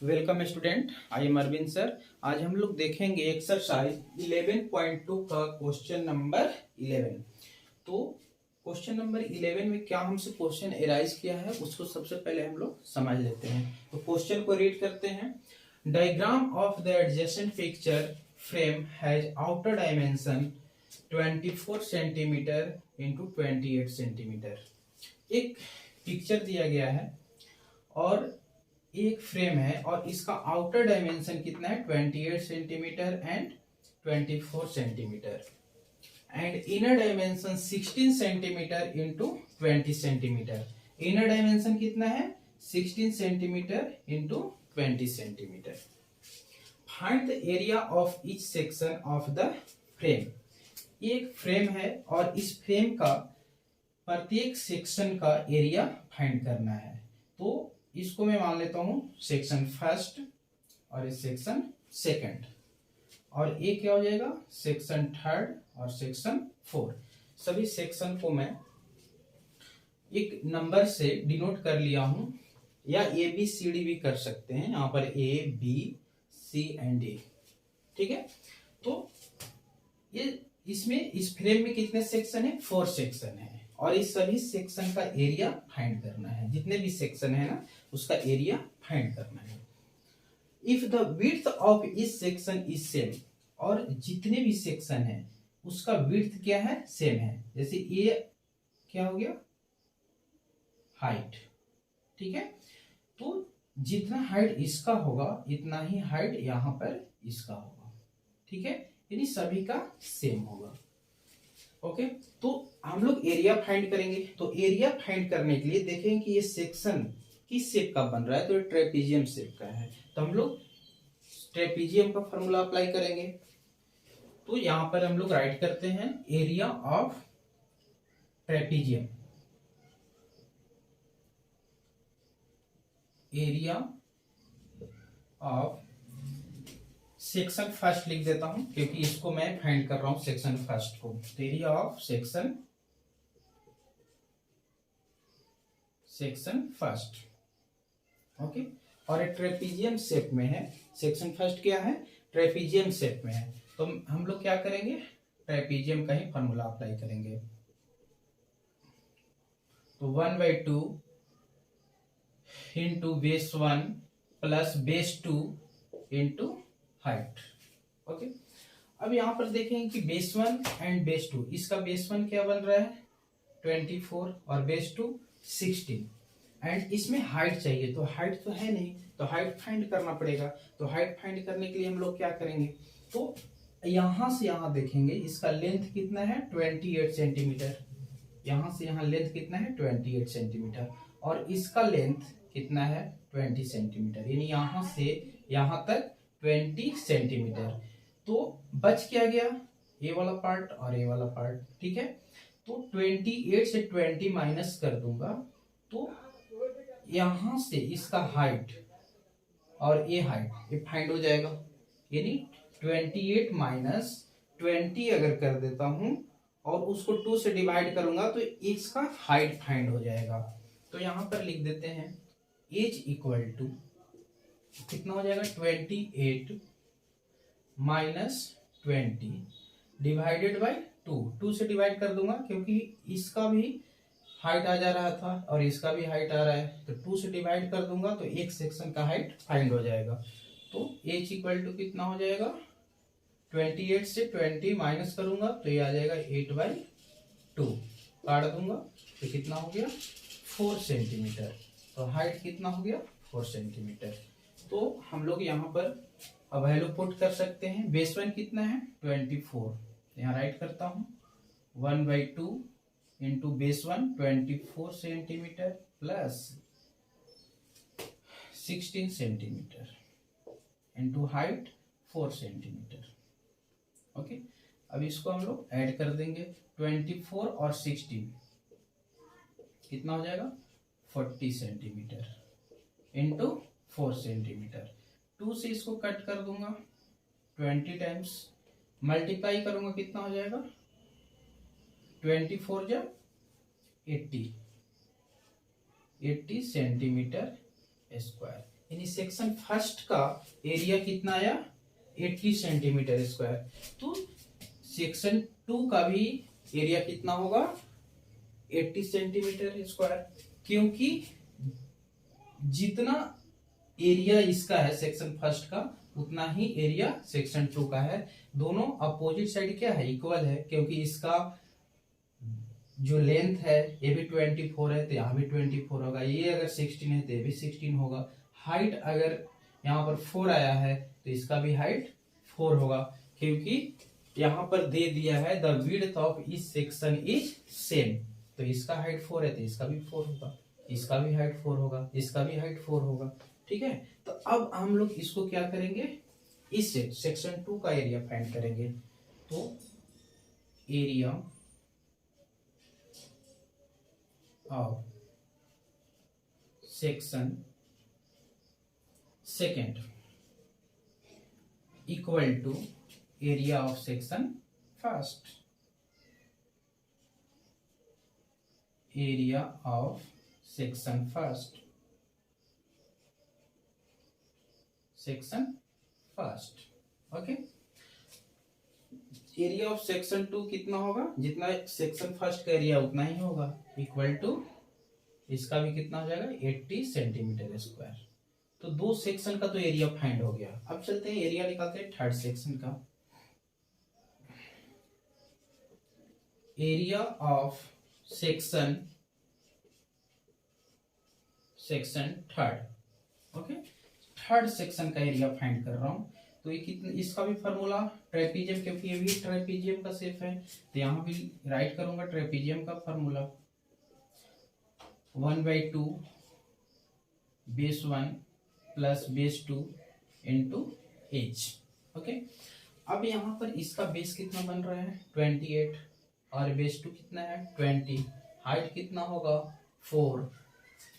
Welcome student, I am Arvind sir. आज हम लोग देखेंगे एक्सरसाइज 11.2 का क्वेश्चन नंबर 11। तो क्वेश्चन नंबर 11 में क्या हमसे क्वेश्चन एराइज किया है उसको सबसे पहले हम लोग समझ लेते हैं। तो क्वेश्चन को रीड करते हैं। Diagram of the adjacent picture frame has outer dimension 24 centimetre into 28 centimetre. एक पिक्चर दिया गया है और एक फ्रेम है और इसका आउटर डायमेंशन कितना है 28 centimetre and 24 centimetre and inner dimension 16 centimetre into 20 centimetre. Inner dimension कितना है 16 centimetre into 20 centimetre. Find the area of each section of the frame. एक फ्रेम है और इस फ्रेम का प्रत्येक सेक्शन का एरिया फाइंड करना है। तो इसको मैं मान लेता हूं सेक्शन फर्स्ट और इस सेक्शन सेकंड, और ये क्या हो जाएगा सेक्शन थर्ड और सेक्शन फोर्थ। सभी सेक्शन को मैं एक नंबर से डिनोट कर लिया हूं, या ए बी सी डी भी कर सकते हैं। यहां पर A B C and D, ठीक है। तो ये इसमें इस फ्रेम में कितने सेक्शन है 4 सेक्शन है और इस सभी सेक्शन का एरिया फाइंड करना है। जितने भी सेक्शन है ना उसका एरिया फाइंड करना है। इफ द विड्थ ऑफ इस सेक्शन इज सेम, और जितने भी सेक्शन है उसका विड्थ क्या है सेम है। जैसे ये क्या हो गया हाइट, ठीक है। तो जितना हाइट इसका होगा इतना ही हाइट यहां पर इसका होगा, ठीक है। यानी सभी का सेम होगा। ओके, तो हम लोग एरिया फाइंड करेंगे। तो एरिया फाइंड करने के लिए देखेंगे कि ये सेक्शन किस शेप का बन रहा है। तो ये ट्रेपीजियम शेप का है, तो हम लोग ट्रेपीजियम का फॉर्मूला अप्लाई करेंगे। तो यहां पर हम लोग राइट करते हैं area of trapezium. Area of section first लिख देता हूं क्योंकि इसको मैं फाइंड कर रहा हूं सेक्शन फर्स्ट को। Area of section first, okay. और एक ट्रेपीजियम शेप में है। सेक्शन फर्स्ट क्या है ट्रेपीजियम शेप में है। तो हम लोग क्या करेंगे ट्रेपीजियम का ही फॉर्मूला अप्लाई करेंगे। तो 1/2 into base 1 plus base 2 into height, okay. अब यहां पर देखेंगे कि बेस 1 एंड बेस 2, इसका बेस 1 क्या बन रहा है 24 और बेस 2 16 एंड इसमें हाइट चाहिए। तो हाइट तो है नहीं, तो हाइट फाइंड करना पड़ेगा। तो हाइट फाइंड करने के लिए हम लोग क्या करेंगे, तो यहां से यहां देखेंगे इसका लेंथ कितना है 28 सेंटीमीटर। यहां से यहां लेंथ कितना है 28 सेंटीमीटर और इसका लेंथ कितना है 20 सेंटीमीटर, यानी यहां से यहां तक 20 सेंटीमीटर। तो बच क्या गया ये वाला पार्ट और ये वाला पार्ट, ठीक है। तो 28 से 20 माइनस कर दूंगा तो यहां से इसका हाइट और ये हाइट ये फाइंड हो जाएगा। यानी 28 माइनस 20 अगर कर देता हूं और उसको 2 से डिवाइड करूंगा तो इसका हाइट फाइंड हो जाएगा। तो यहां पर लिख देते हैं एज इक्वल टू कितना हो जाएगा 28 माइनस 20 डिवाइडेड बाई 2 से डिवाइड कर दूंगा क्योंकि इसका भी हाइट आ जा रहा था और इसका भी हाइट आ रहा है। तो 2 से डिवाइड कर दूंगा तो एक सेक्शन का हाइट फाइंड हो जाएगा। तो एच इक्वल टू कितना हो जाएगा 28 से 20 माइनस करूंगा तो ये आ जाएगा 8/2, काट दूंगा तो कितना हो गया 4 सेंटीमीटर। तो हाइट कितना हो गया 4 सेंटीमीटर। तो हम लोग यहाँ पर वैल्यू पुट कर सकते हैं। बेस 1 कितना है 24, यहाँ राइट करता हूँ 1/2 into base 1 24 centimetre plus 16 centimetre into height 4 centimetre, okay. अब इसको हम लोग ऐड कर देंगे 24 और 16 कितना हो जाएगा 40 सेंटीमीटर इंटू 4 सेंटीमीटर। 2 से इसको कट कर दूंगा 20 टाइम्स मल्टीप्लाई करूंगा कितना हो जाएगा 24 जा 80 सेंटीमीटर स्क्वायर। यानी सेक्शन फर्स्ट का एरिया कितना आया 80 सेंटीमीटर स्क्वायर। तो सेक्शन 2 का भी एरिया कितना होगा 80 सेंटीमीटर स्क्वायर, क्योंकि जितना एरिया इसका है सेक्शन फर्स्ट का उतना ही एरिया सेक्शन 2 का है। दोनों अपोजिट साइड क्या है इक्वल है, क्योंकि इसका जो लेंथ है ये भी 24 है तो यहाँ भी 24 होगा, ये अगर 16 है तो ये भी 16 होगा। हाइट अगर यहाँ पर 4 आया है तो इसका भी हाइट 4 होगा, क्योंकि यहाँ पर दे दिया है the width of each section is same. तो इसका हाइट 4 है तो इसका भी 4 होगा, इसका भी हाइट 4 होगा, इसका भी हाइट 4 होगा। ठीक है, तो अब हम लोग इसको क्या करेंगे, इस सेक्शन 2 का एरिया फाइंड करेंगे। तो area of section second equal to area of section first. Area of section first, section first. Okay, area of section 2 कितना होगा, जितना सेक्शन फर्स्ट का एरिया उतना ही होगा, इक्वल टू इसका भी कितना हो जाएगा 80 सेंटीमीटर स्क्वायर। तो दो सेक्शन का तो एरिया फाइंड हो गया। अब चलते हैं एरिया निकालते हैं थर्ड सेक्शन का। Area of section third. Okay, third section का एरिया फाइंड कर रहा हूं। तो ये कितना, इसका भी फॉर्मूला ट्रेपीजियम, क्योंकि ये भी ट्रेपीजियम का शेप है तो यहां भी राइट करूंगा ट्रेपीजियम का formula 1/2 base 1 plus base 2 into H. Okay, अब यहाँ पर इसका बेस कितना बन रहा है 28 और बेस 2 कितना है 20, हाइट कितना होगा 4।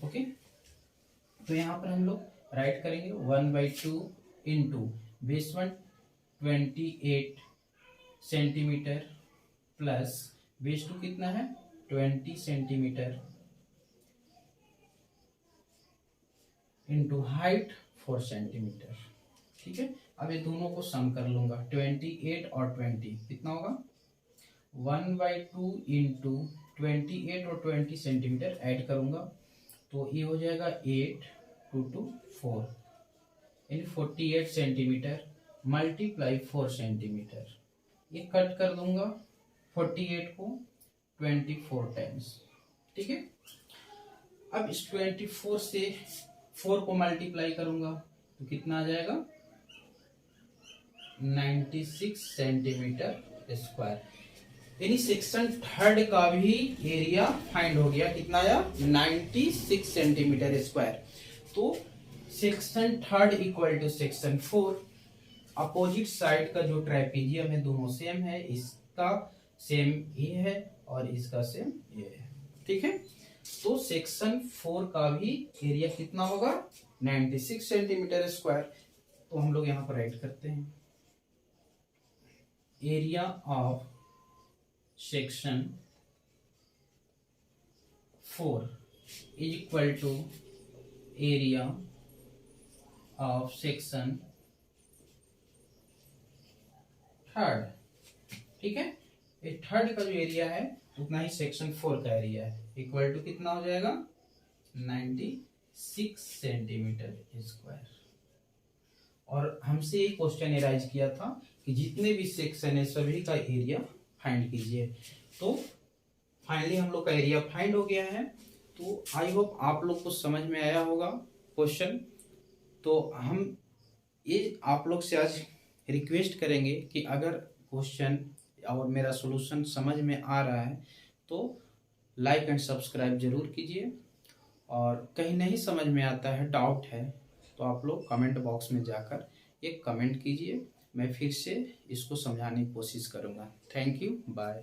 ओके, तो यहाँ पर हम लोग राइट करेंगे 1/2 into base 1 28 centimetre plus base 2 कितना है 20 सेंटीमीटर इंटू हाइट 4 सेंटीमीटर। ठीक है, अब ये दोनों को सम कर लूंगा 28 और 20 कितना होगा 1/2 इंटू 28 और 20 सेंटीमीटर ऐड करूंगा तो ये हो जाएगा 8 2 2 4 यानी 48 सेंटीमीटर मल्टीप्लाई 4 सेंटीमीटर। ये कट कर दूंगा 48 को 24 टाइम्स। ठीक है, अब इस 24 से 4 को मल्टीप्लाई करूंगा तो कितना आ जाएगा 96 सेंटीमीटर स्क्वायर। यानी सेक्शन थर्ड का भी एरिया फाइंड हो गया, कितना आया 96 सेंटीमीटर स्क्वायर। तो section third equal to section 4। Opposite side का जो ट्राइपीजियम है दोनों सेम है, इसका सेम ये है और इसका सेम ये है। ठीक है, तो सेक्शन 4 का भी एरिया कितना होगा 96 सेंटीमीटर स्क्वायर। तो हम लोग यहां पर राइट करते हैं area of section 4 is equal to area of section third. ठीक है, ये थर्ड का जो एरिया है उतना ही सेक्शन 4 का एरिया है, इक्वल टू कितना हो जाएगा 96 सेंटीमीटर स्क्वायर। और हमसे ये क्वेश्चन एराइज किया था कि जितने भी सेक्शन है सभी का एरिया फाइंड कीजिए। तो फाइनली हम लोग का एरिया फाइंड हो गया है। तो आई होप आप लोग को समझ में आया होगा क्वेश्चन। तो हम ये आप लोग से आज रिक्वेस्ट करेंगे कि अगर क्वेश्चन और मेरा सॉल्यूशन समझ में आ रहा है तो लाइक एंड सब्सक्राइब जरूर कीजिए, और कहीं नहीं समझ में आता है डाउट है तो आप लोग कमेंट बॉक्स में जाकर एक कमेंट कीजिए, मैं फिर से इसको समझाने की कोशिश करूँगा। Thank you, bye.